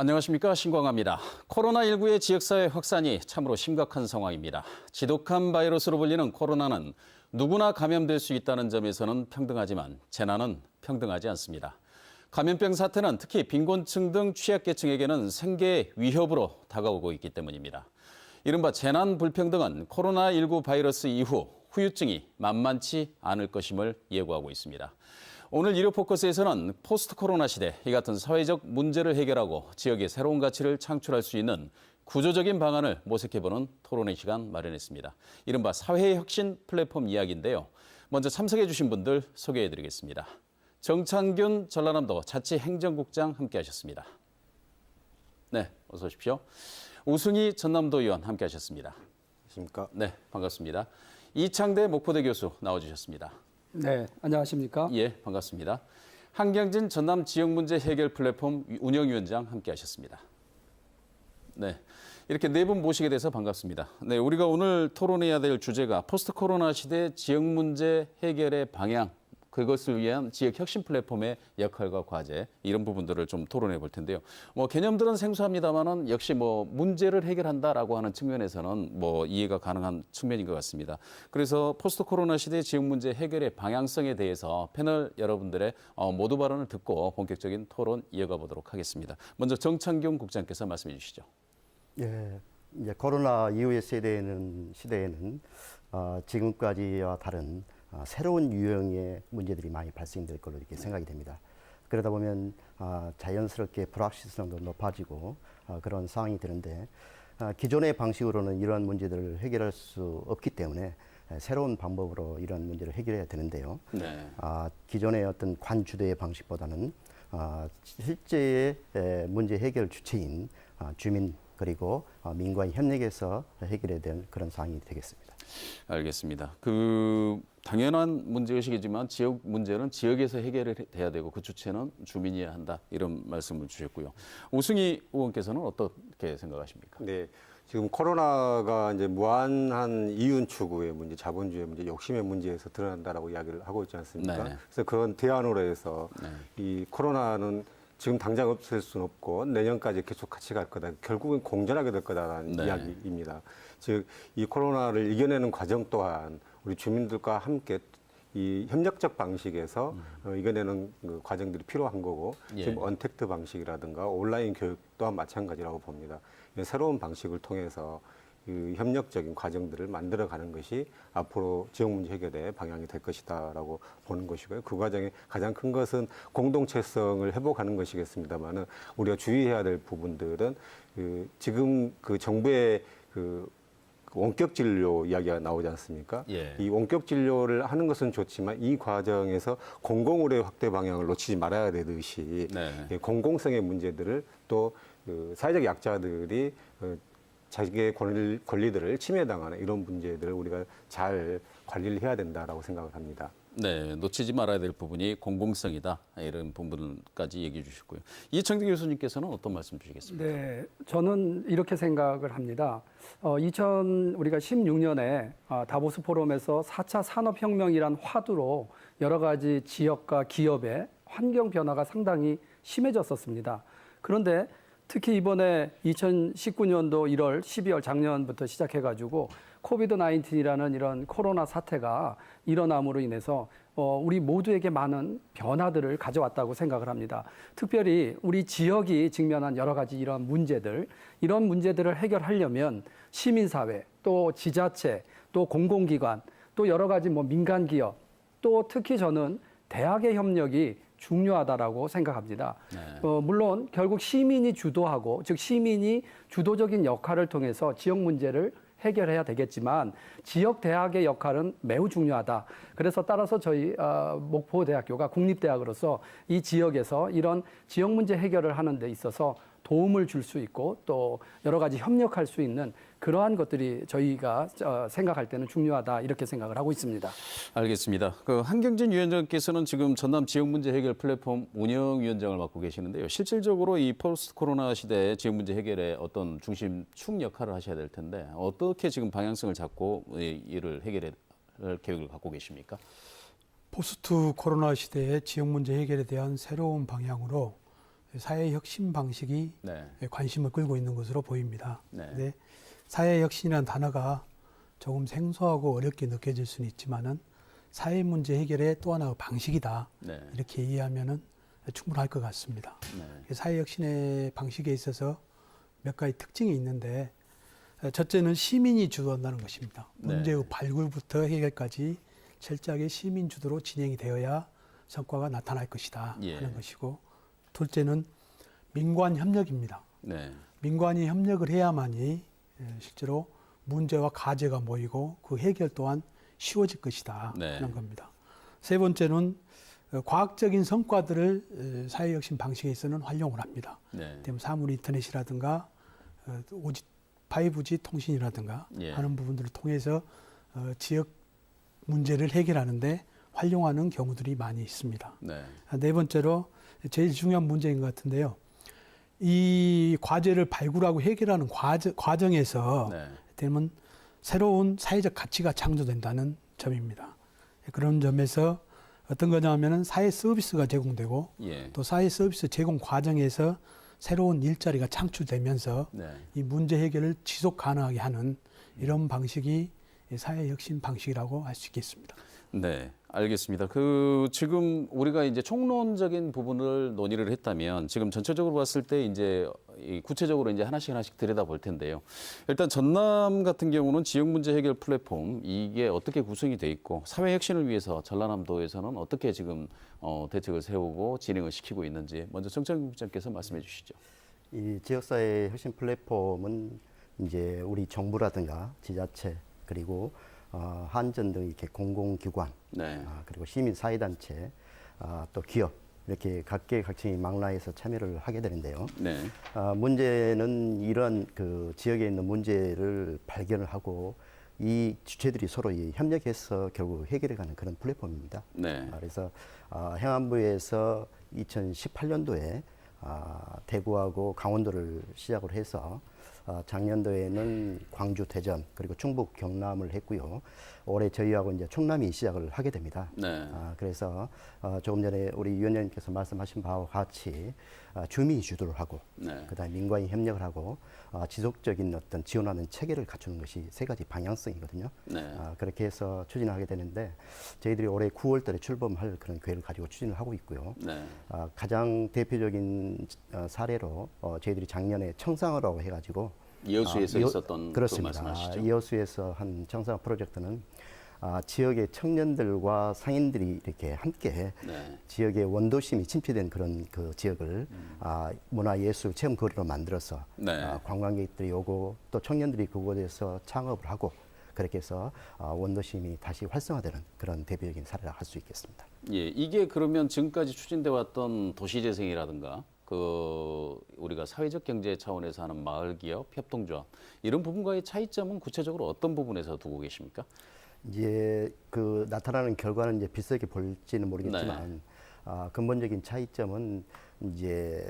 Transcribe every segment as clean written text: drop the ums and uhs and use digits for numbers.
안녕하십니까, 신광하입니다. 코로나19의 지역사회 확산이 참으로 심각한 상황입니다. 지독한 바이러스로 불리는 코로나는 누구나 감염될 수 있다는 점에서는 평등하지만 재난은 평등하지 않습니다. 감염병 사태는 특히 빈곤층 등 취약계층에게는 생계의 위협으로 다가오고 있기 때문입니다. 이른바 재난 불평등은 코로나19 바이러스 이후 후유증이 만만치 않을 것임을 예고하고 있습니다. 오늘 일요 포커스에서는 포스트 코로나 시대 이 같은 사회적 문제를 해결하고 지역의 새로운 가치를 창출할 수 있는 구조적인 방안을 모색해보는 토론회 시간 마련했습니다. 이른바 사회의 혁신 플랫폼 이야기인데요. 먼저 참석해주신 분들 소개해드리겠습니다. 정창균 전라남도 자치행정국장 함께하셨습니다. 네, 어서 오십시오. 우승희 전남도 의원 함께하셨습니다. 안녕하십니까? 네, 반갑습니다. 이창대 목포대 교수 나와주셨습니다. 네, 안녕하십니까? 예, 반갑습니다. 한경진 전남 지역문제 해결 플랫폼 운영위원장 함께하셨습니다. 네, 이렇게 네 분 모시게 돼서 반갑습니다. 네, 우리가 오늘 토론해야 될 주제가 포스트 코로나 시대 지역문제 해결의 방향, 그것을 위한 지역 혁신 플랫폼의 역할과 과제, 이런 부분들을 좀 토론해 볼 텐데요. 개념들은 생소합니다만은 역시 문제를 해결한다라고 하는 측면에서는 이해가 가능한 측면인 것 같습니다. 그래서 포스트 코로나 시대 지역 문제 해결의 방향성에 대해서 패널 여러분들의 모두 발언을 듣고 본격적인 토론 이어가 보도록 하겠습니다. 먼저 정창균 국장께서 말씀해 주시죠. 예, 이제 코로나 이후의 시대에는 지금까지와 다른 새로운 유형의 문제들이 많이 발생될 걸로 이렇게 생각이 됩니다. 그러다 보면 자연스럽게 불확실성도 높아지고 그런 상황이 되는데 기존의 방식으로는 이러한 문제들을 해결할 수 없기 때문에 새로운 방법으로 이런 문제를 해결해야 되는데요. 네. 기존의 어떤 관주도의 방식보다는 실제의 문제 해결 주체인 주민 그리고 민관이 협력해서 해결해야 될 그런 상황이 되겠습니다. 알겠습니다. 당연한 문제의식이지만 지역 문제는 지역에서 해결이 돼야 되고 그 주체는 주민이어야 한다. 이런 말씀을 주셨고요. 우승희 의원께서는 어떻게 생각하십니까? 네. 지금 코로나가 이제 무한한 이윤 추구의 문제, 자본주의 문제, 욕심의 문제에서 드러난다라고 이야기를 하고 있지 않습니까? 네. 그래서 그런 대안으로 해서 네. 이 코로나는 지금 당장 없앨 수는 없고 내년까지 계속 같이 갈 거다. 결국은 공존하게 될 거다라는 네. 이야기입니다. 즉, 이 코로나를 이겨내는 과정 또한 우리 주민들과 함께 이 협력적 방식에서 이겨내는 그 과정들이 필요한 거고 예. 지금 언택트 방식이라든가 온라인 교육 또한 마찬가지라고 봅니다. 새로운 방식을 통해서 그 협력적인 과정들을 만들어가는 것이 앞으로 지역 문제 해결의 방향이 될 것이다라고 보는 것이고요. 그 과정에 가장 큰 것은 공동체성을 회복하는 것이겠습니다만은 우리가 주의해야 될 부분들은 지금 그 정부의 원격 진료 이야기가 나오지 않습니까? 예. 이 원격 진료를 하는 것은 좋지만 이 과정에서 공공의료 확대 방향을 놓치지 말아야 되듯이 네. 공공성의 문제들을 또 사회적 약자들이 자기의 권리들을 침해당하는 이런 문제들을 우리가 잘 관리를 해야 된다라고 생각을 합니다. 네, 놓치지 말아야 될 부분이 공공성이다. 이런 부분까지 얘기해 주셨고요. 이창대 교수님께서는 어떤 말씀 주시겠습니까? 네, 저는 이렇게 생각을 합니다. 우리가 16년에 다보스 포럼에서 4차 산업혁명이란 화두로 여러 가지 지역과 기업의 환경 변화가 상당히 심해졌었습니다. 그런데 특히 이번에 2019년도 1월, 12월 작년부터 시작해가지고 코비드 19이라는 이런 코로나 사태가 일어남으로 인해서 우리 모두에게 많은 변화들을 가져왔다고 생각을 합니다. 특별히 우리 지역이 직면한 여러 가지 이런 문제들을 해결하려면 시민사회, 또 지자체, 또 공공기관, 또 여러 가지 민간기업, 또 특히 저는 대학의 협력이 중요하다라고 생각합니다. 네. 물론 결국 시민이 주도하고 즉 시민이 주도적인 역할을 통해서 지역 문제를 해결해야 되겠지만 지역 대학의 역할은 매우 중요하다. 그래서 따라서 저희 목포대학교가 국립대학으로서 이 지역에서 이런 지역 문제 해결을 하는 데 있어서 도움을 줄 수 있고 또 여러 가지 협력할 수 있는 그러한 것들이 저희가 생각할 때는 중요하다 이렇게 생각을 하고 있습니다. 알겠습니다. 한경진 위원장께서는 지금 전남 지역 문제 해결 플랫폼 운영위원장을 맡고 계시는데요. 실질적으로 이 포스트 코로나 시대의 지역 문제 해결에 어떤 중심축 역할을 하셔야 될 텐데 어떻게 지금 방향성을 잡고 이를 해결할 계획을 갖고 계십니까? 포스트 코로나 시대의 지역 문제 해결에 대한 새로운 방향으로 사회혁신 방식이 네. 관심을 끌고 있는 것으로 보입니다. 네. 근데 사회혁신이라는 단어가 조금 생소하고 어렵게 느껴질 수는 있지만은 사회 문제 해결의 또 하나의 방식이다. 네. 이렇게 이해하면은 충분할 것 같습니다. 네. 사회혁신의 방식에 있어서 몇 가지 특징이 있는데 첫째는 시민이 주도한다는 것입니다. 네. 문제의 발굴부터 해결까지 철저하게 시민 주도로 진행이 되어야 성과가 나타날 것이다 예. 하는 것이고, 둘째는 민관 협력입니다. 네. 민관이 협력을 해야만이 실제로 문제와 과제가 모이고 그 해결 또한 쉬워질 것이다 네. 하는 겁니다. 세 번째는 과학적인 성과들을 사회혁신 방식에 있어서는 활용을 합니다. 네. 사물 인터넷이라든가 5G 통신이라든가 예. 하는 부분들을 통해서 지역 문제를 해결하는데 활용하는 경우들이 많이 있습니다. 네. 네 번째로 제일 중요한 문제인 것 같은데요. 이 과제를 발굴하고 해결하는 과정에서 네. 되면 새로운 사회적 가치가 창조된다는 점입니다. 그런 점에서 어떤 거냐 하면은 사회 서비스가 제공되고 예. 또 사회 서비스 제공 과정에서 새로운 일자리가 창출되면서 네. 이 문제 해결을 지속 가능하게 하는 이런 방식이 사회혁신 방식이라고 할 수 있겠습니다. 네, 알겠습니다. 지금 우리가 이제 총론적인 부분을 논의를 했다면 지금 전체적으로 봤을 때 이제 구체적으로 이제 하나씩 들여다볼 텐데요. 일단 전남 같은 경우는 지역 문제 해결 플랫폼 이게 어떻게 구성이 돼 있고 사회 혁신을 위해서 전라남도에서는 어떻게 지금 대책을 세우고 진행을 시키고 있는지 먼저 정창근 국장께서 말씀해 주시죠. 이 지역사회 혁신 플랫폼은 이제 우리 정부라든가 지자체 그리고 한전 등 이렇게 공공기관, 네. 그리고 시민사회단체, 또 기업 이렇게 각계각층이 망라해서 참여를 하게 되는데요. 네. 문제는 이런 그 지역에 있는 문제를 발견을 하고 이 주체들이 서로 협력해서 결국 해결해가는 그런 플랫폼입니다. 네. 그래서 행안부에서 2018년도에 대구하고 강원도를 시작으로 해서 작년도에는 광주, 대전 그리고 충북, 경남을 했고요. 올해 저희하고 이제 충남이 시작을 하게 됩니다. 네. 그래서 조금 전에 우리 위원장님께서 말씀하신 바와 같이 주민이 주도를 하고 네. 그다음에 민관이 협력을 하고 지속적인 어떤 지원하는 체계를 갖추는 것이 세 가지 방향성이거든요. 네. 그렇게 해서 추진하게 되는데 저희들이 올해 9월달에 출범할 그런 계획을 가지고 추진을 하고 있고요. 네. 가장 대표적인 사례로 저희들이 작년에 청상어라고 해가지고 이어수에서 있었던 그 그렇습니다. 말씀하시죠? 이어수에서 한 청상어 프로젝트는 지역의 청년들과 상인들이 이렇게 함께 네. 지역의 원도심이 침투된 그런 그 지역을 문화예술 체험 거리로 만들어서 네. 관광객들이 오고 또 청년들이 그곳에서 창업을 하고 그렇게 해서 원도심이 다시 활성화되는 그런 대표적인 사례라 할 수 있겠습니다. 예, 이게 그러면 지금까지 추진돼 왔던 도시재생이라든가 우리가 사회적 경제 차원에서 하는 마을 기업 협동조합 이런 부분과의 차이점은 구체적으로 어떤 부분에서 두고 계십니까? 이제 그 나타나는 결과는 이제 비슷하게 볼지는 모르겠지만 근본적인 차이점은 이제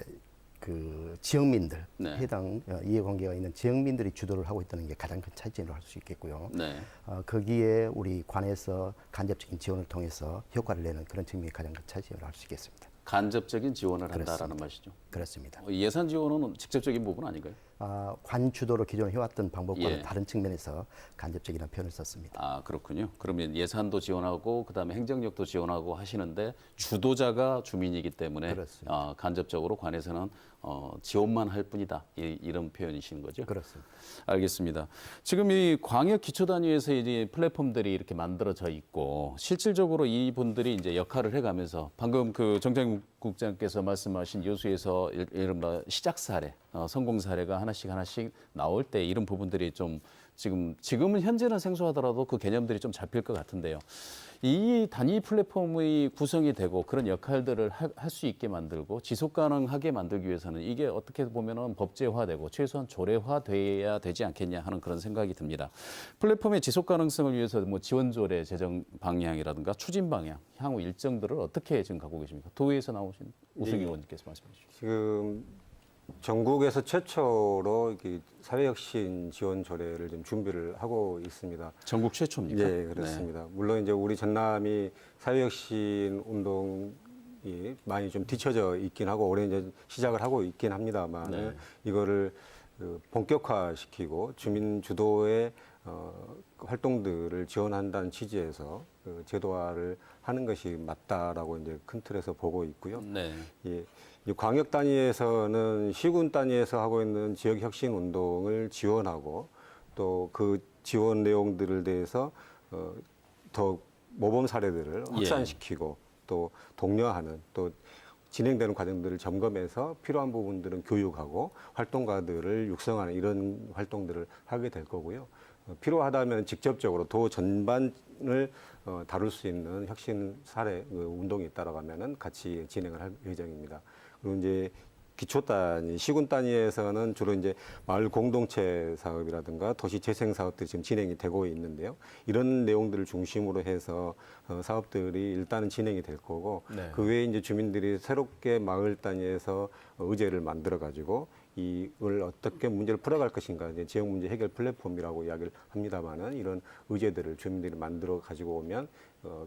그 지역민들 네. 해당 이해관계가 있는 지역민들이 주도를 하고 있다는 게 가장 큰 차이점이라고 할 수 있겠고요. 네. 거기에 우리 관에서 간접적인 지원을 통해서 효과를 내는 그런 측면이 가장 큰 차이점이라고 할 수 있겠습니다. 간접적인 지원을 한다라는 그렇습니다. 말이죠. 그렇습니다. 예산 지원은 직접적인 부분 아닌가요? 관 주도로 기존에 해왔던 방법과는 예. 다른 측면에서 간접적이라는 표현을 썼습니다. 아, 그렇군요. 그러면 예산도 지원하고 그다음에 행정력도 지원하고 하시는데 주도자가 주민이기 때문에 그렇습니다. 간접적으로 관에서는 지원만 할 뿐이다. 이런 표현이신 거죠? 그렇습니다. 알겠습니다. 지금 이 광역 기초 단위에서 이제 플랫폼들이 이렇게 만들어져 있고 실질적으로 이분들이 이제 역할을 해가면서 방금 그 정장 국장께서 말씀하신 여수에서 이른바 시작 사례, 성공 사례가 하나씩 나올 때 이런 부분들이 좀 지금은 현재는 생소하더라도 그 개념들이 좀 잡힐 것 같은데요. 이 단위 플랫폼의 구성이 되고 그런 역할들을 할 수 있게 만들고 지속 가능하게 만들기 위해서는 이게 어떻게 보면은 법제화되고 최소한 조례화돼야 되지 않겠냐 하는 그런 생각이 듭니다. 플랫폼의 지속 가능성을 위해서 뭐 지원 조례 제정 방향이라든가 추진 방향, 향후 일정들을 어떻게 지금 갖고 계십니까? 도의에서 나오신 우승희 의원님께서 말씀해 주시죠. 지금 전국에서 최초로 사회혁신 지원 조례를 좀 준비를 하고 있습니다. 전국 최초입니까? 예, 그렇습니다. 물론 이제 우리 전남이 사회혁신 운동 많이 좀 뒤처져 있긴 하고 올해 이제 시작을 하고 있긴 합니다만 네. 이거를 본격화시키고 주민 주도의 활동들을 지원한다는 취지에서 제도화를 하는 것이 맞다라고 이제 큰 틀에서 보고 있고요. 네. 이 광역 단위에서는 시군 단위에서 하고 있는 지역 혁신 운동을 지원하고 또 그 지원 내용들을 대해서 더 모범 사례들을 확산시키고 또 독려하는 또 진행되는 과정들을 점검해서 필요한 부분들은 교육하고 활동가들을 육성하는 이런 활동들을 하게 될 거고요. 필요하다면 직접적으로 도 전반을 다룰 수 있는 혁신 사례 운동이 있다라고 하면은 같이 진행을 할 예정입니다. 그리고 이제 기초 단위, 시군 단위에서는 주로 이제 마을 공동체 사업이라든가 도시 재생 사업들이 지금 진행이 되고 있는데요. 이런 내용들을 중심으로 해서 사업들이 일단은 진행이 될 거고 네. 그 외에 이제 주민들이 새롭게 마을 단위에서 의제를 만들어 가지고 이걸 어떻게 문제를 풀어갈 것인가 이제 지역 문제 해결 플랫폼이라고 이야기를 합니다만은 이런 의제들을 주민들이 만들어 가지고 오면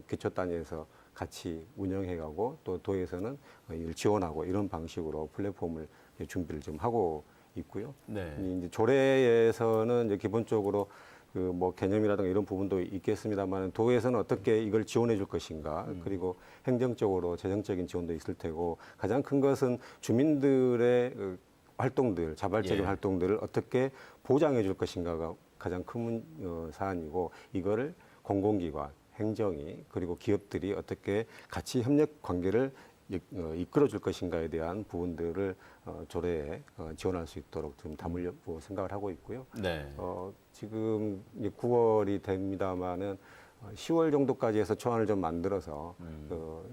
기초 단위에서 같이 운영해가고 또 도에서는 이를 지원하고 이런 방식으로 플랫폼을 준비를 좀 하고 있고요. 네. 이제 조례에서는 이제 기본적으로 그 뭐 개념이라든가 이런 부분도 있겠습니다만 도에서는 어떻게 이걸 지원해 줄 것인가 그리고 행정적으로 재정적인 지원도 있을 테고 가장 큰 것은 주민들의 활동들 자발적인 예. 활동들을 어떻게 보장해 줄 것인가가 가장 큰 사안이고 이거를 공공기관 행정이 그리고 기업들이 어떻게 같이 협력 관계를 이끌어 줄 것인가에 대한 부분들을 조례에 지원할 수 있도록 좀 담으려고 생각을 하고 있고요. 네. 지금 이제 9월이 됩니다만은 10월 정도까지 해서 초안을 좀 만들어서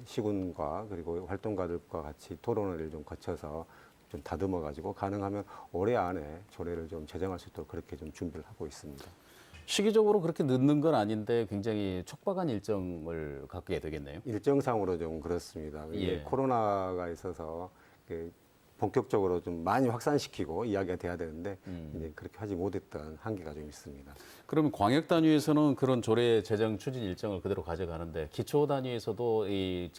시군과 그리고 활동가들과 같이 토론회를 좀 거쳐서 좀 다듬어 가지고 가능하면 올해 안에 조례를 좀 제정할 수 있도록 그렇게 좀 준비를 하고 있습니다. 시기적으로 그렇게 늦는 건 아닌데 굉장히 촉박한 일정을 갖게 되겠네요. 일정상으로 좀 그렇습니다. 이게 예. 코로나가 있어서 본격적으로 좀 많이 확산시키고 이야기가 돼야 되는데 이제 그렇게 하지 못했던 한계가 좀 있습니다. 그러면 광역 단위에서는 그런 조례 제정 추진 일정을 그대로 가져가는데 기초 단위에서도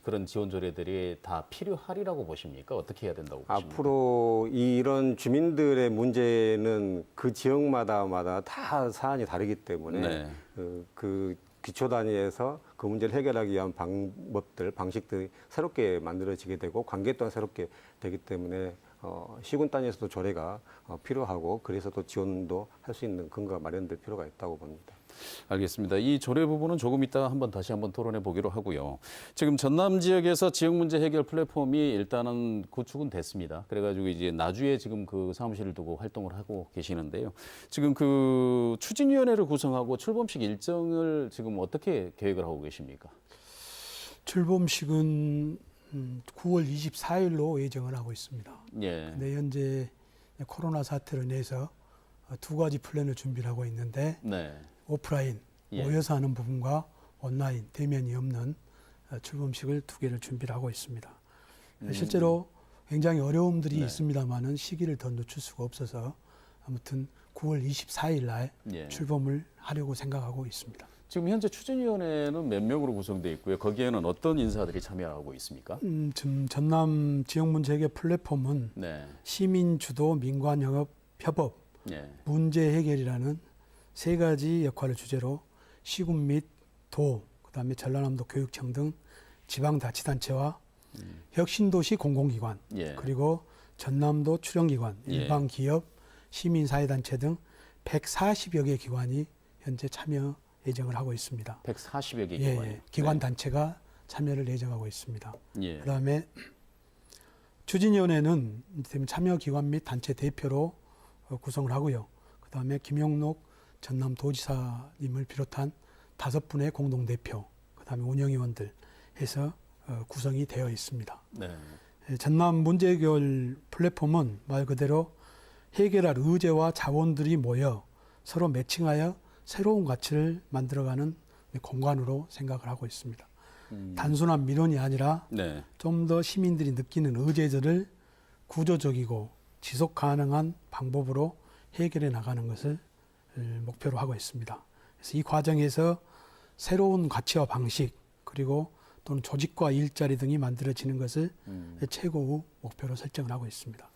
그런 지원 조례들이 다 필요하리라고 보십니까? 어떻게 해야 된다고 보십니까? 앞으로 이런 주민들의 문제는 그 지역마다 다 사안이 다르기 때문에 네. 그 기초 단위에서 그 문제를 해결하기 위한 방법들, 방식들이 새롭게 만들어지게 되고 관계 또한 새롭게 되기 때문에 시군 단위에서도 조례가 필요하고 그래서 또 지원도 할 수 있는 근거가 마련될 필요가 있다고 봅니다. 알겠습니다. 이 조례 부분은 조금 이따 다시 한번 토론해 보기로 하고요. 지금 전남 지역에서 지역 문제 해결 플랫폼이 일단은 구축은 됐습니다. 그래가지고 이제 나주에 지금 그 사무실을 두고 활동을 하고 계시는데요. 지금 그 추진위원회를 구성하고 출범식 일정을 지금 어떻게 계획을 하고 계십니까? 출범식은 9월 24일로 예정을 하고 있습니다. 예. 근데 현재 코로나 사태로 인해서 두 가지 플랜을 준비를 하고 있는데 네. 오프라인 예. 모여서 하는 부분과 온라인 대면이 없는 출범식을 두 개를 준비를 하고 있습니다. 실제로 굉장히 어려움들이 네. 있습니다만은 시기를 더 늦출 수가 없어서 아무튼 9월 24일 날 예. 출범을 하려고 생각하고 있습니다. 지금 현재 추진위원회는 몇 명으로 구성되어 있고요. 거기에는 어떤 인사들이 참여하고 있습니까? 지금 전남 지역문제해결 플랫폼은 네. 시민주도 민관협업 예. 문제 해결이라는 세 가지 역할을 주제로 시군 및 도, 그다음에 전라남도 교육청 등 지방자치단체와 혁신도시 공공기관, 예. 그리고 전남도 출연기관, 예. 일반기업, 시민사회단체 등 140여 개 기관이 현재 참여 예정을 하고 있습니다. 140여 개 예, 기관이. 예. 기관 단체가 참여를 예정하고 있습니다. 예. 그다음에 추진위원회는 참여기관 및 단체 대표로 구성을 하고요. 그다음에 김용록 전남도지사님을 비롯한 5분의 공동대표, 그다음에 운영위원들 해서 구성이 되어 있습니다. 네. 전남 문제해결 플랫폼은 말 그대로 해결할 의제와 자원들이 모여 서로 매칭하여 새로운 가치를 만들어가는 공간으로 생각을 하고 있습니다. 단순한 민원이 아니라 네. 좀 더 시민들이 느끼는 의제들을 구조적이고 지속 가능한 방법으로 해결해 나가는 것을 목표로 하고 있습니다. 그래서 이 과정에서 새로운 가치와 방식 그리고 또는 조직과 일자리 등이 만들어지는 것을 최고 목표로 설정을 하고 있습니다.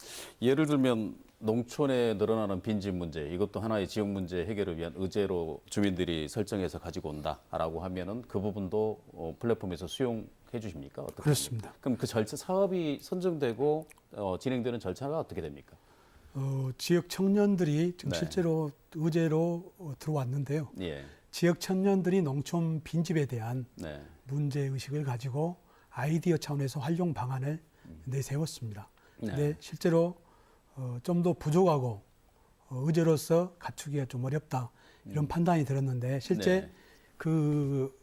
예를 들면 농촌에 늘어나는 빈집 문제, 이것도 하나의 지역 문제 해결을 위한 의제로 주민들이 설정해서 가지고 온다라고 하면은 그 부분도 플랫폼에서 수용해 주십니까? 어떻게 그렇습니다. 합니까? 그럼 그 절차 사업이 선정되고 진행되는 절차가 어떻게 됩니까? 지역 청년들이 지금 네. 실제로 의제로 들어왔는데요. 예, 지역 청년들이 농촌 빈집에 대한 네, 문제 의식을 가지고 아이디어 차원에서 활용 방안을 내세웠습니다. 네. 근데 실제로 좀 더 부족하고 의제로서 갖추기가 좀 어렵다 이런 판단이 들었는데 실제 네. 그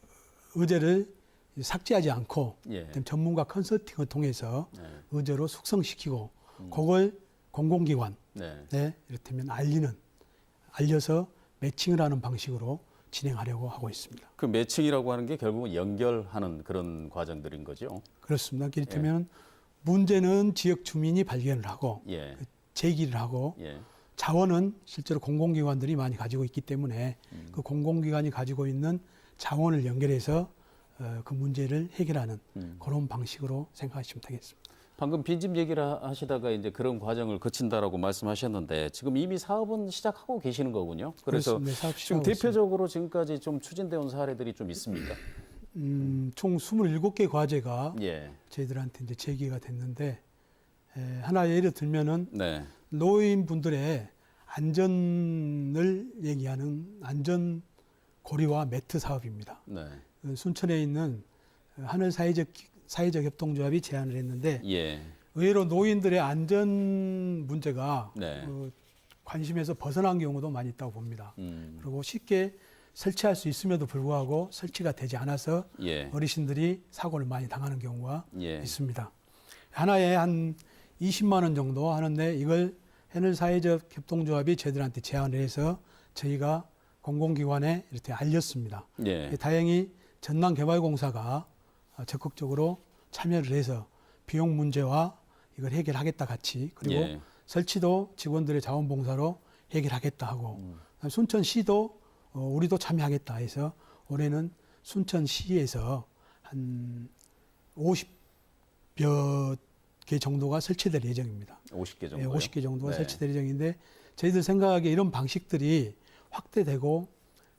의제를 삭제하지 않고 예, 전문가 컨설팅을 통해서 네, 의제로 숙성시키고 그걸 공공기관에 네. 이를테면 알려서 매칭을 하는 방식으로 진행하려고 하고 있습니다. 그 매칭이라고 하는 게 결국은 연결하는 그런 과정들인 거죠. 그렇습니다. 이를테면 문제는 지역 주민이 발견을 하고 예, 제기를 하고 예, 자원은 실제로 공공기관들이 많이 가지고 있기 때문에 그 공공기관이 가지고 있는 자원을 연결해서 그 문제를 해결하는 그런 방식으로 생각하시면 되겠습니다. 방금 빈집 얘기를 하시다가 이제 그런 과정을 거친다라고 말씀하셨는데 지금 이미 사업은 시작하고 계시는 거군요. 그래서 그렇습니다. 사업 지금 시작하고 대표적으로 지금까지 좀 추진되어 온 사례들이 좀 있습니까? 총 27개 과제가 예, 저희들한테 이제 제기가 됐는데 하나 예를 들면은 네, 노인분들의 안전을 얘기하는 안전 고리와 매트 사업입니다. 네, 순천에 있는 하늘 사회적 협동조합이 제안을 했는데 예, 의외로 노인들의 안전 문제가 네, 관심에서 벗어난 경우도 많이 있다고 봅니다. 음, 그리고 쉽게 설치할 수 있음에도 불구하고 설치가 되지 않아서 예, 어르신들이 사고를 많이 당하는 경우가 예, 있습니다. 하나에 한 20만 원 정도 하는데 이걸 하늘 사회적 협동조합이 저희들한테 제안을 해서 저희가 공공기관에 이렇게 알렸습니다. 예, 다행히 전남개발공사가 적극적으로 참여를 해서 비용 문제와 이걸 해결하겠다 같이 그리고 예, 설치도 직원들의 자원봉사로 해결하겠다 하고 순천시도 우리도 참여하겠다 해서 올해는 순천시에서 한 50여 개 정도가 설치될 예정입니다. 50개 정도. 예, 50개 정도가 네. 설치될 예정인데 저희들 생각하기에 이런 방식들이 확대되고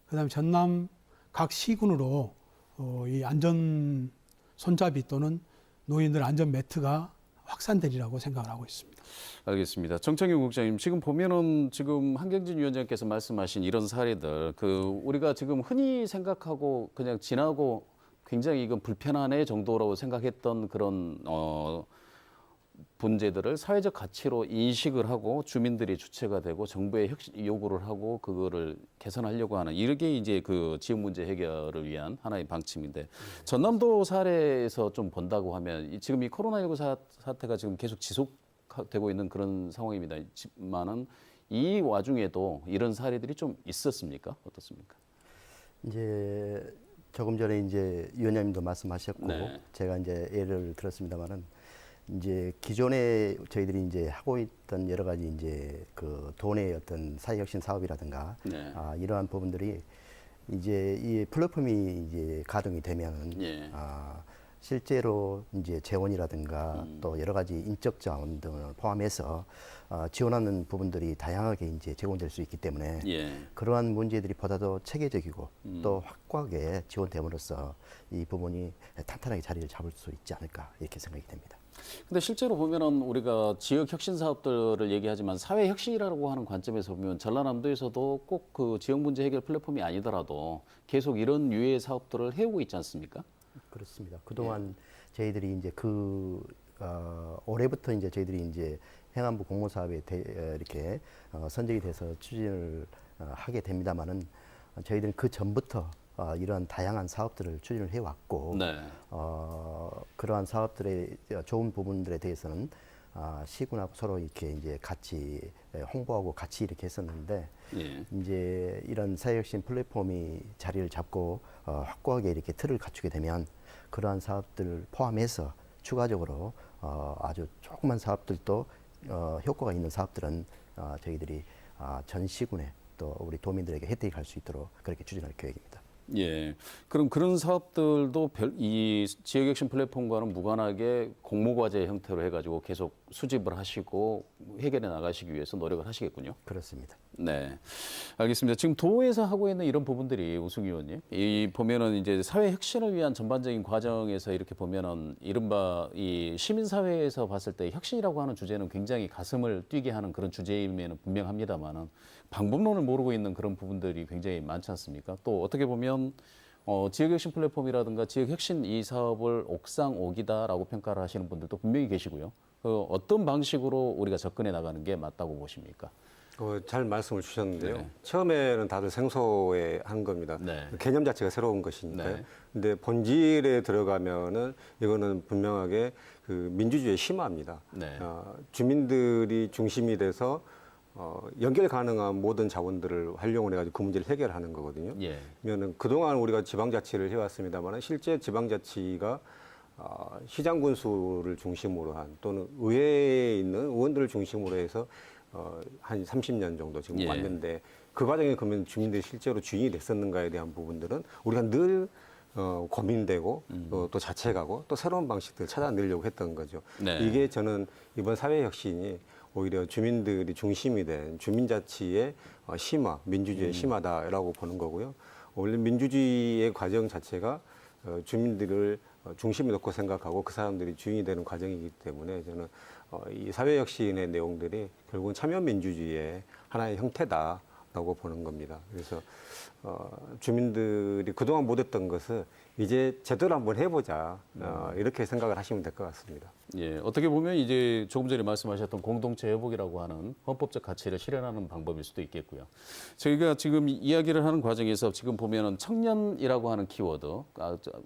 그다음에 전남 각 시군으로 이 안전 손잡이 또는 노인들 안전 매트가 확산되리라고 생각을 하고 있습니다. 알겠습니다. 정창용 국장님, 지금 보면은 지금 한경진 위원장께서 말씀하신 이런 사례들, 그 우리가 지금 흔히 생각하고 그냥 지나고 굉장히 이건 불편하네 정도라고 생각했던 그런 문제들을 사회적 가치로 인식을 하고 주민들이 주체가 되고 정부에 요구를 하고 그거를 개선하려고 하는 이게 이제 그 지역 문제 해결을 위한 하나의 방침인데 전남도 사례에서 좀 본다고 하면 지금 이 코로나19 사태가 지금 계속 지속되고 있는 그런 상황입니다만은 이 와중에도 이런 사례들이 좀 있었습니까? 어떻습니까? 이제 조금 전에 이제 위원장님도 말씀하셨고 네. 제가 이제 예를 들었습니다만은 이제 기존에 저희들이 이제 하고 있던 여러 가지 이제 그 도내 어떤 사회혁신 사업이라든가 네. 이러한 부분들이 이제 이 플랫폼이 이제 가동이 되면은 예. 실제로 이제 재원이라든가 또 여러 가지 인적 자원 등을 포함해서 지원하는 부분들이 다양하게 이제 제공될 수 있기 때문에 예. 그러한 문제들이 보다 더 체계적이고 또 확고하게 지원됨으로써 이 부분이 탄탄하게 자리를 잡을 수 있지 않을까 이렇게 생각이 됩니다. 근데 실제로 보면은 우리가 지역 혁신 사업들을 얘기하지만 사회 혁신이라고 하는 관점에서 보면 전라남도에서도 꼭 그 지역 문제 해결 플랫폼이 아니더라도 계속 이런 유의 사업들을 해오고 있지 않습니까? 그렇습니다. 그동안 저희들이 이제 올해부터 이제 저희들이 이제 행안부 공모사업에 이렇게 선정이 돼서 추진을 하게 됩니다만은 저희들은 그 전부터 이러한 다양한 사업들을 추진을 해왔고 네. 그러한 사업들의 좋은 부분들에 대해서는 시군하고 서로 이렇게 이제 같이 홍보하고 같이 이렇게 했었는데 예. 이제 이런 사회혁신 플랫폼이 자리를 잡고 확고하게 이렇게 틀을 갖추게 되면 그러한 사업들을 포함해서 추가적으로 아주 조그만 사업들도 효과가 있는 사업들은 저희들이 전 시군에 또 우리 도민들에게 혜택이 갈 수 있도록 그렇게 추진할 계획입니다. 예. 그럼 그런 사업들도 이 지역 혁신 플랫폼과는 무관하게 공모과제 형태로 해가지고 계속 수집을 하시고 해결해 나가시기 위해서 노력을 하시겠군요. 그렇습니다. 네, 알겠습니다. 지금 도에서 하고 있는 이런 부분들이 우승 의원님, 이 보면은 이제 사회 혁신을 위한 전반적인 과정에서 이렇게 보면은 이른바 이 시민 사회에서 봤을 때 혁신이라고 하는 주제는 굉장히 가슴을 뛰게 하는 그런 주제임에는 분명합니다만은 방법론을 모르고 있는 그런 부분들이 굉장히 많지 않습니까? 또 어떻게 보면 지역 혁신 플랫폼이라든가 지역 혁신 이 사업을 옥상 옥이다라고 평가를 하시는 분들도 분명히 계시고요. 어떤 방식으로 우리가 접근해 나가는 게 맞다고 보십니까? 잘 말씀을 주셨는데요. 네. 처음에는 다들 생소해 한 겁니다. 네. 개념 자체가 새로운 것이니까요. 네. 근데 본질에 들어가면은 이거는 분명하게 그 민주주의의 심화입니다. 네. 주민들이 중심이 돼서 연결 가능한 모든 자원들을 활용을 해가지고 그 문제를 해결하는 거거든요. 예. 그러면은 그동안 우리가 지방자치를 해왔습니다만 실제 지방자치가 시장 군수를 중심으로 한 또는 의회에 있는 의원들을 중심으로 해서 한 30년 정도 지금 예. 왔는데 그 과정에 그러면 주민들이 실제로 주인이 됐었는가에 대한 부분들은 우리가 늘 고민되고 또 자책하고 또 새로운 방식들을 찾아내려고 했던 거죠. 네. 이게 저는 이번 사회혁신이 오히려 주민들이 중심이 된 주민자치의 심화, 민주주의의 심화다라고 보는 거고요. 원래 민주주의의 과정 자체가 주민들을 중심에 놓고 생각하고 그 사람들이 주인이 되는 과정이기 때문에 저는 이 사회혁신의 내용들이 결국은 참여민주주의의 하나의 형태다라고 보는 겁니다. 그래서 주민들이 그동안 못했던 것을 이제 제대로 한번 해보자 이렇게 생각을 하시면 될 것 같습니다. 예, 어떻게 보면 이제 조금 전에 말씀하셨던 공동체 회복이라고 하는 헌법적 가치를 실현하는 방법일 수도 있겠고요. 저희가 지금 이야기를 하는 과정에서 지금 보면은 청년이라고 하는 키워드,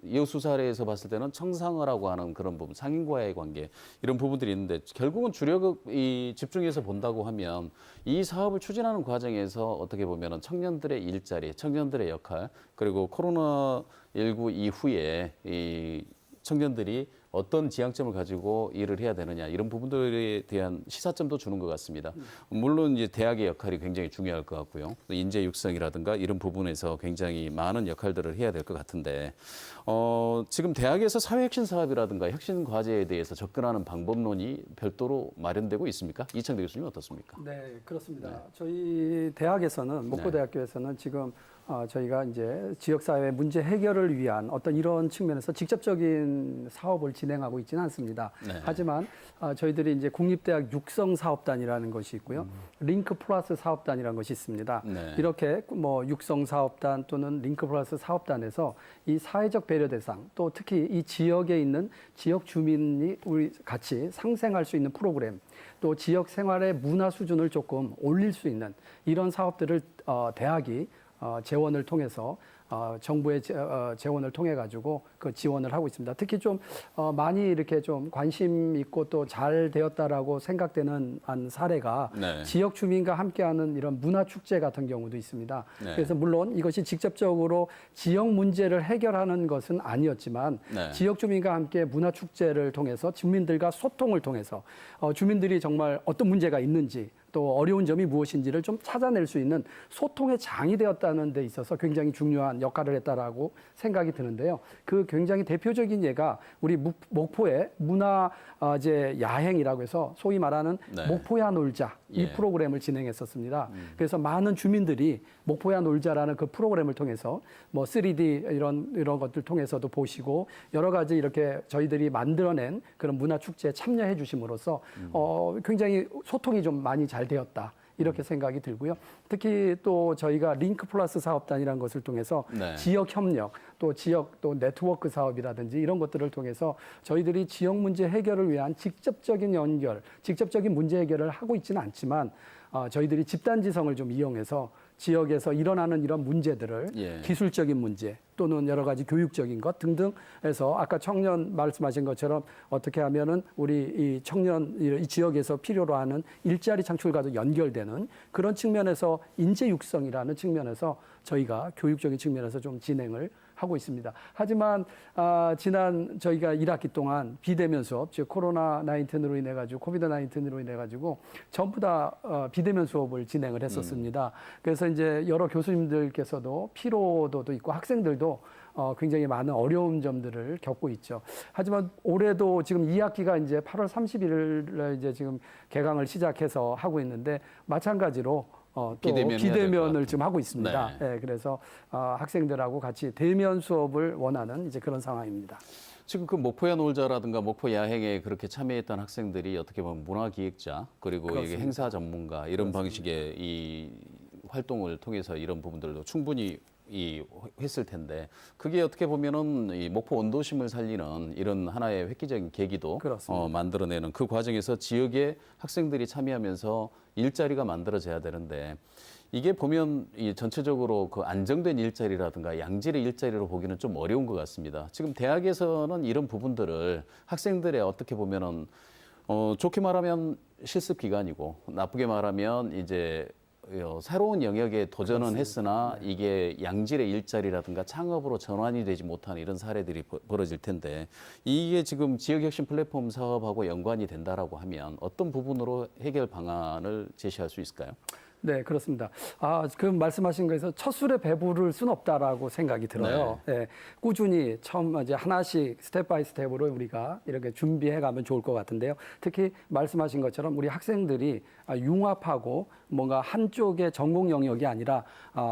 이웃수 사례에서 봤을 때는 청상어라고 하는 그런 부분, 상인과의 관계 이런 부분들이 있는데 결국은 주력이 집중해서 본다고 하면 이 사업을 추진하는 과정에서 어떻게 보면은 청년들의 일자리, 청년들의 역할 그리고 코로나19 이후에 이 청년들이 어떤 지향점을 가지고 일을 해야 되느냐 이런 부분들에 대한 시사점도 주는 것 같습니다. 물론 이제 대학의 역할이 굉장히 중요할 것 같고요. 인재 육성이라든가 이런 부분에서 굉장히 많은 역할들을 해야 될 것 같은데 지금 대학에서 사회혁신 사업이라든가 혁신 과제에 대해서 접근하는 방법론이 별도로 마련되고 있습니까? 이창대 교수님 어떻습니까? 네, 그렇습니다. 저희 대학에서는 목포대학교에서는 지금 저희가 이제 지역사회 문제 해결을 위한 어떤 이런 측면에서 직접적인 사업을 진행하고 있지는 않습니다. 네. 하지만 저희들이 이제 국립대학 육성사업단이라는 것이 있고요. 링크 플러스 사업단이라는 것이 있습니다. 네. 이렇게 뭐 육성사업단 또는 링크 플러스 사업단에서 이 사회적 배려 대상 또 특히 이 지역에 있는 지역 주민이 우리 같이 상생할 수 있는 프로그램 또 지역 생활의 문화 수준을 조금 올릴 수 있는 이런 사업들을 대학이 재원을 통해서 정부의 재원을 통해 가지고 그 지원을 하고 있습니다. 특히 좀 많이 이렇게 좀 관심 있고 또 잘 되었다라고 생각되는 한 사례가 네. 지역 주민과 함께하는 이런 문화 축제 같은 경우도 있습니다. 네. 그래서 물론 이것이 직접적으로 지역 문제를 해결하는 것은 아니었지만 네. 지역 주민과 함께 문화 축제를 통해서 주민들과 소통을 통해서 주민들이 정말 어떤 문제가 있는지 또 어려운 점이 무엇인지를 좀 찾아낼 수 있는 소통의 장이 되었다는 데 있어서 굉장히 중요한 역할을 했다라고 생각이 드는데요. 그 굉장히 대표적인 예가 우리 목포의 문화제 야행이라고 해서 소위 말하는 네. 목포야 놀자 이 예. 프로그램을 진행했었습니다. 그래서 많은 주민들이 목포야 놀자라는 그 프로그램을 통해서 뭐 3D 이런 것들 통해서도 보시고 여러 가지 이렇게 저희들이 만들어낸 그런 문화 축제에 참여해 주심으로써 굉장히 소통이 좀 많이 잘 되었다. 이렇게 생각이 들고요. 특히 또 저희가 링크 플러스 사업단이라는 것을 통해서 네. 지역 협력, 또 지역 또 네트워크 사업이라든지 이런 것들을 통해서 저희들이 지역 문제 해결을 위한 직접적인 연결, 직접적인 문제 해결을 하고 있지는 않지만 저희들이 집단지성을 좀 이용해서 지역에서 일어나는 이런 문제들을 예. 기술적인 문제 또는 여러 가지 교육적인 것 등등 해서 아까 청년 말씀하신 것처럼 어떻게 하면은 우리 이 청년 이 지역에서 필요로 하는 일자리 창출과도 연결되는 그런 측면에서 인재 육성이라는 측면에서 저희가 교육적인 측면에서 좀 진행을 하고 있습니다. 하지만 지난 저희가 1학기 동안 비대면 수업, 즉 코로나 19으로 인해 가지고 코비드 19으로 인해 가지고 전부 다 비대면 수업을 진행을 했었습니다. 그래서 이제 여러 교수님들께서도 피로도도 있고 학생들도 굉장히 많은 어려운 점들을 겪고 있죠. 하지만 올해도 지금 2학기가 이제 8월 30일에 이제 지금 개강을 시작해서 하고 있는데 마찬가지로 또 비대면을 지금 하고 있습니다. 네. 네, 그래서 학생들하고 같이 대면 수업을 원하는 이제 그런 상황입니다. 지금 그 목포야 놀자라든가 목포 야행에 그렇게 참여했던 학생들이 어떻게 보면 문화기획자 그리고 이게 그렇습니다. 행사 전문가 이런 방식의 이 활동을 통해서 이런 부분들도 충분히 했을 텐데 그게 어떻게 보면은 이 목포 원도심을 살리는 이런 하나의 획기적인 계기도 그렇습니다. 만들어내는 그 과정에서 지역의 학생들이 참여하면서 일자리가 만들어져야 되는데 이게 보면 이 전체적으로 그 안정된 일자리라든가 양질의 일자리로 보기는 좀 어려운 것 같습니다. 지금 대학에서는 이런 부분들을 학생들의 어떻게 보면은 좋게 말하면 실습 기간이고 나쁘게 말하면 이제 새로운 영역에 도전은 했으나 이게 양질의 일자리라든가 창업으로 전환이 되지 못하는 이런 사례들이 벌어질 텐데 이게 지금 지역혁신 플랫폼 사업하고 연관이 된다라고 하면 어떤 부분으로 해결 방안을 제시할 수 있을까요? 네, 그렇습니다. 그 말씀하신 거에서 첫 술에 배부를 순 없다라고 생각이 들어요. 네. 꾸준히 처음 이제 하나씩 스텝 바이 스텝으로 우리가 이렇게 준비해 가면 좋을 것 같은데요. 특히 말씀하신 것처럼 우리 학생들이 융합하고 뭔가 한쪽의 전공 영역이 아니라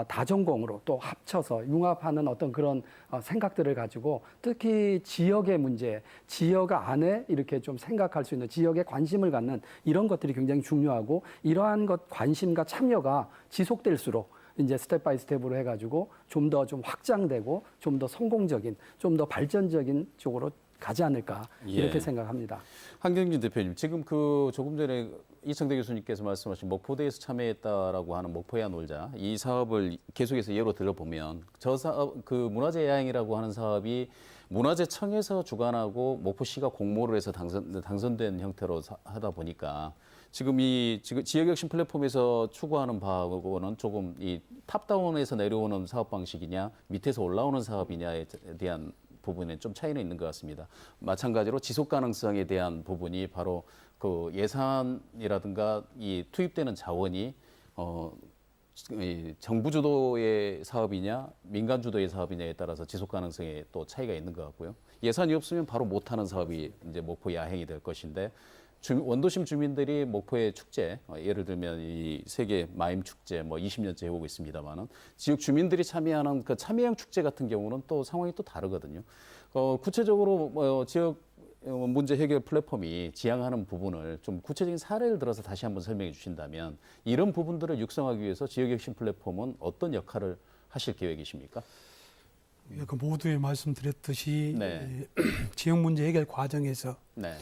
다전공으로 또 합쳐서 융합하는 어떤 그런 생각들을 가지고 특히 지역의 문제, 지역 안에 이렇게 좀 생각할 수 있는 지역에 관심을 갖는 이런 것들이 굉장히 중요하고 이러한 것 관심과 참여가 지속될수록 이제 스텝 바이 스텝으로 해가지고 좀 더 좀 확장되고 좀 더 성공적인, 좀 더 발전적인 쪽으로 가지 않을까 이렇게 생각합니다. 한경진 대표님, 지금 그 조금 전에 이청대 교수님께서 말씀하신 목포대에서 참여했다라고 하는 목포야 놀자 이 사업을 계속해서 예로 들어보면 저 사업 그 문화재 야행이라고 하는 사업이 문화재청에서 주관하고 목포시가 공모를 해서 당선된 형태로 하다 보니까 지금 지역혁신 플랫폼에서 추구하는 바하고는 조금 이 탑다운에서 내려오는 사업 방식이냐 밑에서 올라오는 사업이냐에 대한 부분에 좀 차이는 있는 것 같습니다. 마찬가지로 지속 가능성에 대한 부분이 바로 그 예산이라든가 이 투입되는 자원이 이 정부 주도의 사업이냐 민간 주도의 사업이냐에 따라서 지속 가능성에 또 차이가 있는 것 같고요. 예산이 없으면 바로 못하는 사업이 이제 목포 야행이 될 것인데 원도심 주민들이 목포의 축제, 예를 들면 이 세계 마임 축제 뭐 20년째 해오고 있습니다만은 지역 주민들이 참여하는 그 참여형 축제 같은 경우는 또 상황이 또 다르거든요. 구체적으로 지역 문제 해결 플랫폼이 지향하는 부분을 좀 구체적인 사례를 들어서 다시 한번 설명해 주신다면 이런 부분들을 육성하기 위해서 지역혁신 플랫폼은 어떤 역할을 하실 계획이십니까? 그 모두에 말씀드렸듯이 네. 지역 문제 해결 과정에서 네.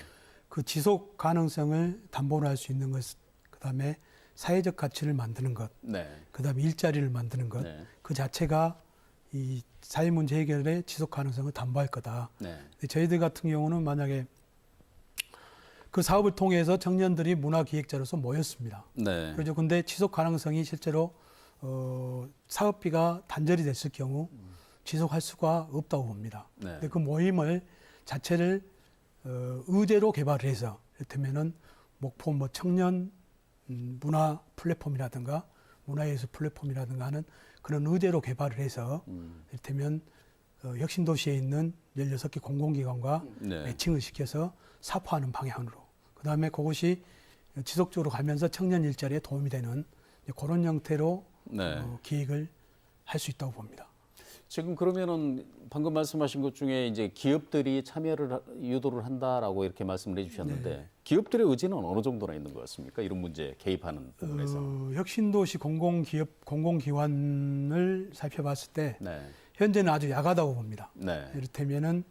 그 지속 가능성을 담보로 할 수 있는 것, 그다음에 사회적 가치를 만드는 것, 네. 그다음에 일자리를 만드는 것, 네. 그 자체가 이 사회 문제 해결의 지속 가능성을 담보할 거다. 네. 저희들 같은 경우는 만약에 그 사업을 통해서 청년들이 문화기획자로서 모였습니다. 네. 그렇죠. 근데 지속 가능성이 실제로 사업비가 단절이 됐을 경우 지속할 수가 없다고 봅니다. 네. 근데 그 모임을 자체를 의제로 개발을 해서 이를테면은 목포 뭐 청년 문화 플랫폼이라든가 문화예술 플랫폼이라든가 하는 그런 의제로 개발을 해서 이를테면 혁신도시에 있는 16개 공공기관과 네. 매칭을 시켜서 사포하는 방향으로 그다음에 그것이 지속적으로 가면서 청년 일자리에 도움이 되는 그런 형태로 네. 기획을 할 수 있다고 봅니다. 지금 그러면은 방금 말씀하신 것 중에 이제 기업들이 참여를 유도를 한다라고 이렇게 말씀을 해주셨는데 네. 기업들의 의지는 어느 정도나 있는 것 같습니까? 이런 문제에 개입하는 부분에서. 혁신도시 공공기관을 살펴봤을 때 네. 현재는 아주 약하다고 봅니다. 네. 이를테면은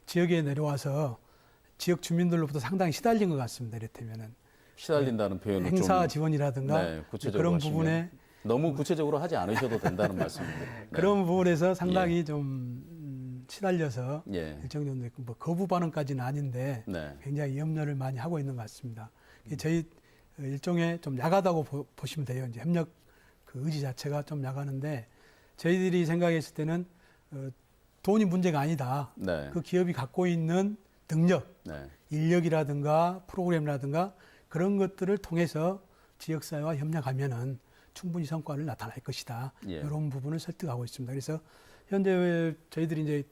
지역에 내려와서 지역 주민들로부터 상당히 시달린 것 같습니다. 이를테면은 시달린다는 표현은 행사 좀 지원이라든가 네, 구체적으로 그런 하시면 부분에 너무 구체적으로 하지 않으셔도 된다는 말씀입니다. 네. 그런 부분에서 상당히 좀 시달려서 예. 일정 정도 뭐 거부 반응까지는 아닌데 네. 굉장히 염려를 많이 하고 있는 것 같습니다. 저희 일종의 좀 약하다고 보시면 돼요. 이제 협력 그 의지 자체가 좀 약하는데 저희들이 생각했을 때는 돈이 문제가 아니다. 네. 그 기업이 갖고 있는 능력, 네. 인력이라든가 프로그램이라든가 그런 것들을 통해서 지역사회와 협력하면은 충분히 성과를 나타낼 것이다. 예. 이런 부분을 설득하고 있습니다. 그래서 현재 저희들이 이제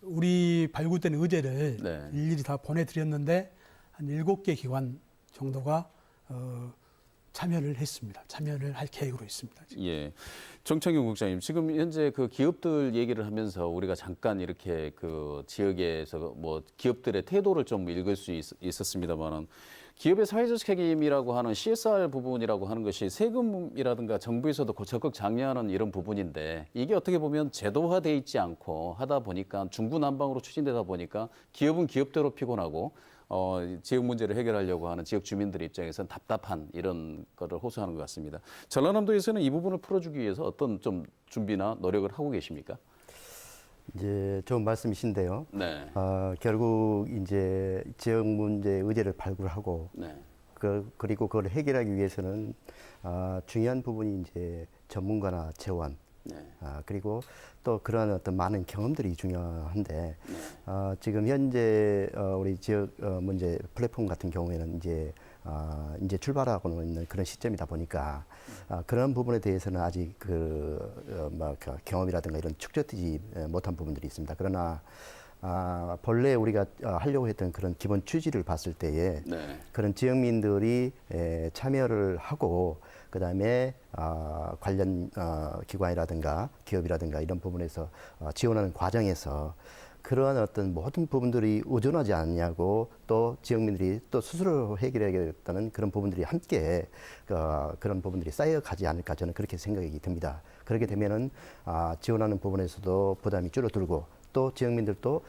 우리 발굴된 의제를 네. 일일이 다 보내드렸는데 한 7개 기관 정도가 참여를 했습니다. 참여를 할 계획으로 있습니다. 지금. 예. 정창용 국장님, 지금 현재 그 기업들 얘기를 하면서 우리가 잠깐 이렇게 그 지역에서 뭐 기업들의 태도를 좀 읽을 수 있었습니다만은 기업의 사회적 책임이라고 하는 CSR 부분이라고 하는 것이 세금이라든가 정부에서도 적극 장려하는 이런 부분인데 이게 어떻게 보면 제도화돼 있지 않고 하다 보니까 중구난방으로 추진되다 보니까 기업은 기업대로 피곤하고 지역 문제를 해결하려고 하는 지역 주민들의 입장에서는 답답한 이런 거를 호소하는 것 같습니다. 전라남도에서는 이 부분을 풀어주기 위해서 어떤 좀 준비나 노력을 하고 계십니까? 이제 좋은 말씀이신데요. 네. 결국 이제 지역 문제 의제를 발굴하고 네. 그리고 그걸 해결하기 위해서는 중요한 부분이 이제 전문가나 재원, 네. 그리고 또 그러한 어떤 많은 경험들이 중요한데 지금 현재 우리 지역 문제 플랫폼 같은 경우에는 이제 출발하고 있는 그런 시점이다 보니까 그런 부분에 대해서는 아직 그 경험이라든가 이런 축적되지 못한 부분들이 있습니다. 그러나 본래 우리가 하려고 했던 그런 기본 취지를 봤을 때에 네. 그런 지역민들이 참여를 하고 그다음에 관련 기관이라든가 기업이라든가 이런 부분에서 지원하는 과정에서 그러한 어떤 모든 부분들이 의존하지 않냐고 또 지역민들이 또 스스로 해결해야겠다는 그런 부분들이 함께 그런 부분들이 쌓여가지 않을까 저는 그렇게 생각이 듭니다. 그렇게 되면은 지원하는 부분에서도 부담이 줄어들고 또 지역민들도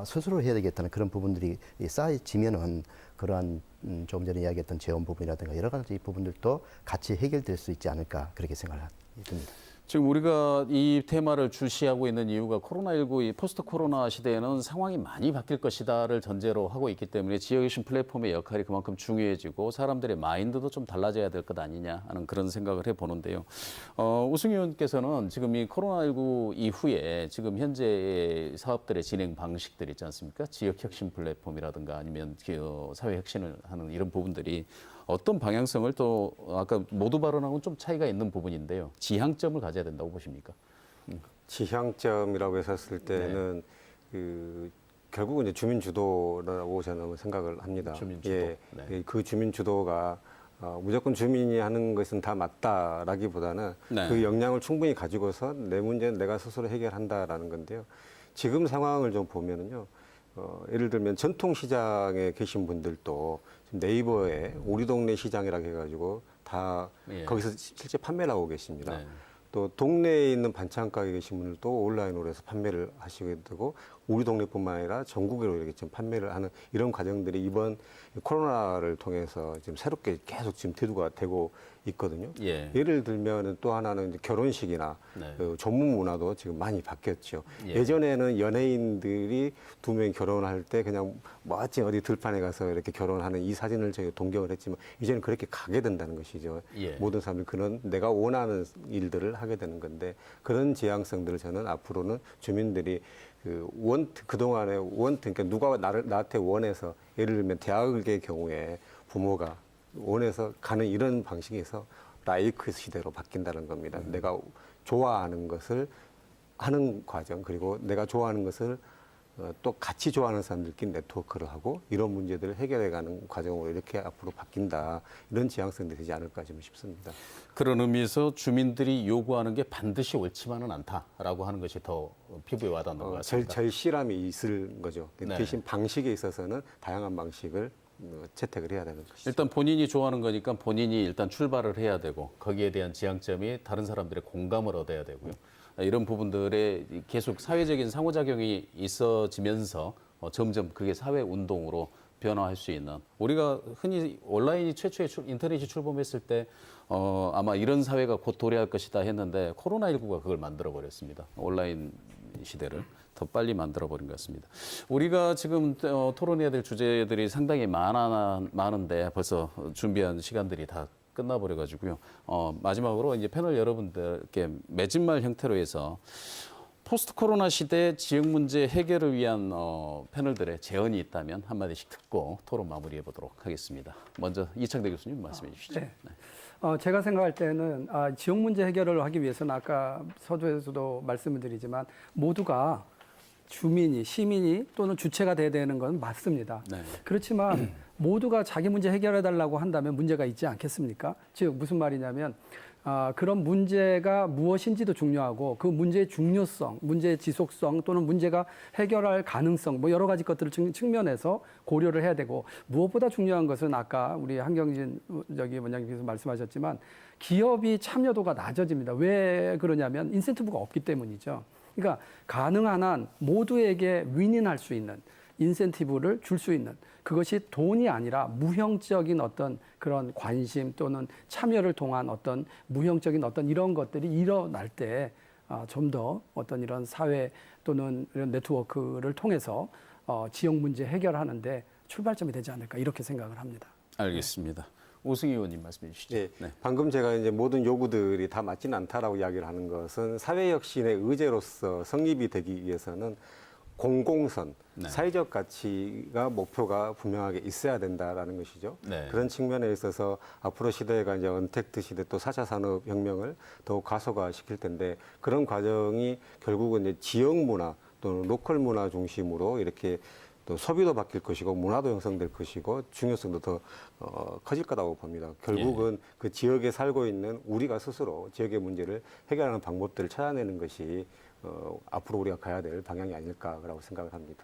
스스로 해야 되겠다는 그런 부분들이 쌓여지면은 그러한 조금 전에 이야기했던 재원 부분이라든가 여러 가지 부분들도 같이 해결될 수 있지 않을까 그렇게 생각을 듭니다. 지금 우리가 이 테마를 주시하고 있는 이유가 코로나19 이 포스트 코로나 시대에는 상황이 많이 바뀔 것이다를 전제로 하고 있기 때문에 지역신 플랫폼의 역할이 그만큼 중요해지고 사람들의 마인드도 좀 달라져야 될 것 아니냐 하는 그런 생각을 해보는데요. 우승 의원께서는 지금 이 코로나19 이후에 지금 현재 사업들의 진행 방식들 있지 않습니까? 지역 혁신 플랫폼이라든가 아니면 사회 혁신을 하는 이런 부분들이 어떤 방향성을 또 아까 모두 발언하고는 좀 차이가 있는 부분인데요. 지향점을 가져야 된다고 보십니까? 지향점이라고 했었을 때는 결국은 이제 주민 주도라고 저는 생각을 합니다. 주민 주도. 예, 네. 그 주민 주도가 무조건 주민이 하는 것은 다 맞다라기보다는 네. 그 역량을 충분히 가지고서 내 문제는 내가 스스로 해결한다라는 건데요. 지금 상황을 좀 보면은요. 예를 들면 전통 시장에 계신 분들도 지금 네이버에 우리 동네 시장이라고 해가지고 다 예. 거기서 실제 판매를 하고 계십니다. 네. 또 동네에 있는 반찬 가게 계신 분들도 온라인으로 해서 판매를 하시게 되고 우리 동네뿐만 아니라 전국으로 이렇게 지금 판매를 하는 이런 과정들이 이번 코로나를 통해서 지금 새롭게 계속 지금 대두가 되고 있거든요. 예. 예를 들면 또 하나는 이제 결혼식이나 네. 그 전문 문화도 지금 많이 바뀌었죠. 예. 예전에는 연예인들이 두 명이 결혼할 때 그냥 멋진 어디 들판에 가서 이렇게 결혼하는 이 사진을 저희가 동경을 했지만 이제는 그렇게 가게 된다는 것이죠. 예. 모든 사람들이 그런 내가 원하는 일들을 하게 되는 건데 그런 지향성들을 저는 앞으로는 주민들이 그동안에 그러니까 누가 나한테 원해서 예를 들면 대학의 경우에 부모가 원해서 가는 이런 방식에서 라이크 시대로 바뀐다는 겁니다. 내가 좋아하는 것을 하는 과정 그리고 내가 좋아하는 것을 또 같이 좋아하는 사람들끼리 네트워크를 하고 이런 문제들을 해결해가는 과정으로 이렇게 앞으로 바뀐다. 이런 지향성이 되지 않을까 싶습니다. 그런 의미에서 주민들이 요구하는 게 반드시 옳지만은 않다라고 하는 것이 더 피부에 와닿는 것 같습니다. 절실함이 있을 거죠. 네. 대신 방식에 있어서는 다양한 방식을 채택을 해야 되는 것이죠. 일단 본인이 좋아하는 거니까 본인이 일단 출발을 해야 되고 거기에 대한 지향점이 다른 사람들의 공감을 얻어야 되고요. 이런 부분들에 계속 사회적인 상호작용이 있어지면서 점점 그게 사회 운동으로 변화할 수 있는 우리가 흔히 온라인이 최초의 인터넷이 출범했을 때 아마 이런 사회가 곧 도래할 것이다 했는데 코로나19가 그걸 만들어 버렸습니다. 온라인 시대를 더 빨리 만들어 버린 것 같습니다. 우리가 지금 토론해야 될 주제들이 상당히 많은데 벌써 준비한 시간들이 다 끝나버려가지고요. 마지막으로 이제 패널 여러분들께 맺은말 형태로 해서 포스트 코로나 시대 지역 문제 해결을 위한 패널들의 제언이 있다면 한마디씩 듣고 토론 마무리해 보도록 하겠습니다. 먼저 이창대 교수님 말씀해 주시죠. 네. 제가 생각할 때는 지역 문제 해결을 하기 위해서는 아까 서두에서도 말씀을 드리지만 모두가 주민이, 시민이 또는 주체가 돼야 되는 건 맞습니다. 네. 그렇지만 모두가 자기 문제 해결해 달라고 한다면 문제가 있지 않겠습니까? 즉 무슨 말이냐면 그런 문제가 무엇인지도 중요하고 그 문제의 중요성, 문제의 지속성 또는 문제가 해결할 가능성 뭐 여러 가지 것들을 측면에서 고려를 해야 되고 무엇보다 중요한 것은 아까 우리 한경진 원장님께서 말씀하셨지만 기업이 참여도가 낮아집니다. 왜 그러냐면 인센티브가 없기 때문이죠. 그러니까 가능한 한 모두에게 윈윈할 수 있는 인센티브를 줄 수 있는 그것이 돈이 아니라 무형적인 어떤 그런 관심 또는 참여를 통한 어떤 무형적인 어떤 이런 것들이 일어날 때 좀 더 어떤 이런 사회 또는 이런 네트워크를 통해서 지역 문제 해결하는데 출발점이 되지 않을까 이렇게 생각을 합니다. 알겠습니다. 오승희 의원님 말씀해 주시죠. 네, 방금 제가 이제 모든 요구들이 다 맞지는 않다라고 이야기를 하는 것은 사회혁신의 의제로서 성립이 되기 위해서는 공공선, 네. 사회적 가치가 목표가 분명하게 있어야 된다라는 것이죠. 네. 그런 측면에 있어서 앞으로 시대가 이제 언택트 시대 또 4차 산업혁명을 더욱 가속화시킬 텐데 그런 과정이 결국은 이제 지역 문화 또는 로컬 문화 중심으로 이렇게 또 소비도 바뀔 것이고 문화도 형성될 것이고 중요성도 더 커질 거라고 봅니다. 결국은 그 지역에 살고 있는 우리가 스스로 지역의 문제를 해결하는 방법들을 찾아내는 것이 앞으로 우리가 가야 될 방향이 아닐까라고 생각을 합니다.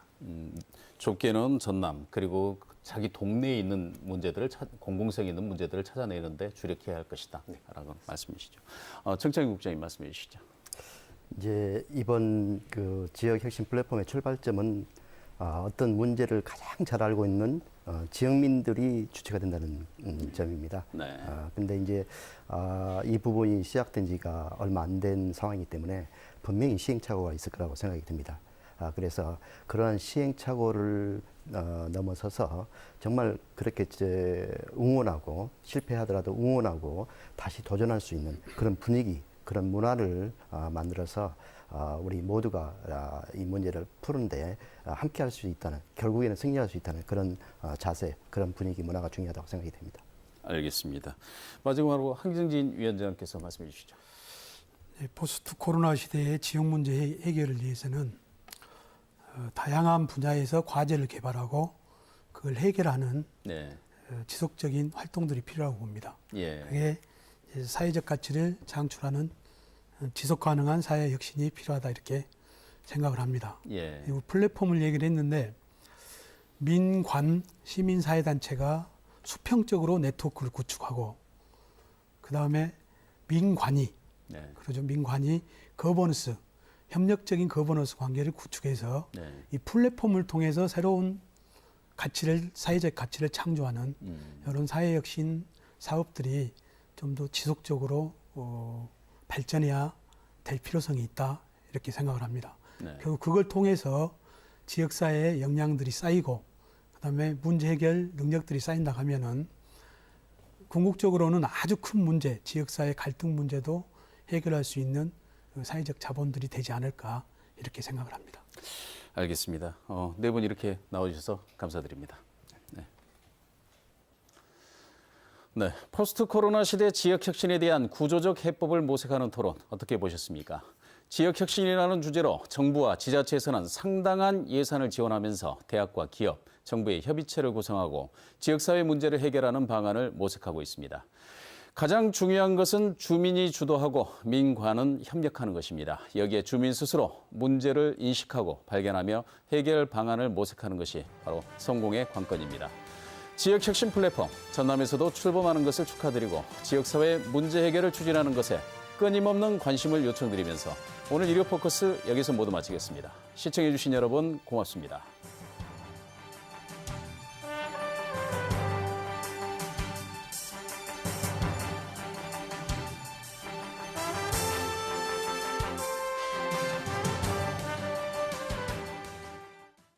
좁게는 전남 그리고 자기 동네에 있는 문제들을 공공성이 있는 문제들을 찾아내는데 주력해야 할 것이다. 라는 말씀이시죠. 정창희 국장님 말씀해 주시죠. 이제 이번 그 지역 혁신 플랫폼의 출발점은 어떤 문제를 가장 잘 알고 있는 지역민들이 주체가 된다는 점입니다. 네. 근데 이제 이 부분이 시작된 지가 얼마 안 된 상황이기 때문에 분명히 시행착오가 있을 거라고 생각이 듭니다. 그래서 그러한 시행착오를 넘어서서 정말 그렇게 이제 응원하고 실패하더라도 응원하고 다시 도전할 수 있는 그런 분위기, 그런 문화를 만들어서 우리 모두가 이 문제를 푸는데 함께 할 수 있다는, 결국에는 승리할 수 있다는 그런 자세, 그런 분위기, 문화가 중요하다고 생각이 됩니다. 알겠습니다. 마지막으로 한경진 위원장께서 말씀해 주시죠. 네, 포스트 코로나 시대의 지역 문제 해결을 위해서는 다양한 분야에서 과제를 개발하고 그걸 해결하는 네. 지속적인 활동들이 필요하고 봅니다. 예. 그게 사회적 가치를 창출하는 지속 가능한 사회 혁신이 필요하다 이렇게 생각을 합니다. 예. 그리고 플랫폼을 얘기를 했는데 민관 시민사회단체가 수평적으로 네트워크를 구축하고 그 다음에 민관이 네. 그러죠. 민관이 거버넌스, 협력적인 거버넌스 관계를 구축해서 네. 이 플랫폼을 통해서 새로운 가치를, 사회적 가치를 창조하는 이런 사회혁신 사업들이 좀 더 지속적으로 발전해야 될 필요성이 있다 이렇게 생각을 합니다. 네. 결국 그걸 통해서 지역사회의 역량들이 쌓이고 그다음에 문제 해결 능력들이 쌓인다 하면은 궁극적으로는 아주 큰 문제, 지역사회 갈등 문제도 해결할 수 있는 사회적 자본들이 되지 않을까 이렇게 생각을 합니다. 알겠습니다. 네 분 이렇게 나와주셔서 감사드립니다. 네, 포스트 코로나 시대 지역 혁신에 대한 구조적 해법을 모색하는 토론 어떻게 보셨습니까? 지역 혁신이라는 주제로 정부와 지자체에서는 상당한 예산을 지원하면서 대학과 기업, 정부의 협의체를 구성하고 지역사회 문제를 해결하는 방안을 모색하고 있습니다. 가장 중요한 것은 주민이 주도하고 민관은 협력하는 것입니다. 여기에 주민 스스로 문제를 인식하고 발견하며 해결 방안을 모색하는 것이 바로 성공의 관건입니다. 지역혁신 플랫폼, 전남에서도 출범하는 것을 축하드리고 지역사회 문제 해결을 추진하는 것에 끊임없는 관심을 요청드리면서 오늘 일요 포커스 여기서 모두 마치겠습니다. 시청해주신 여러분 고맙습니다.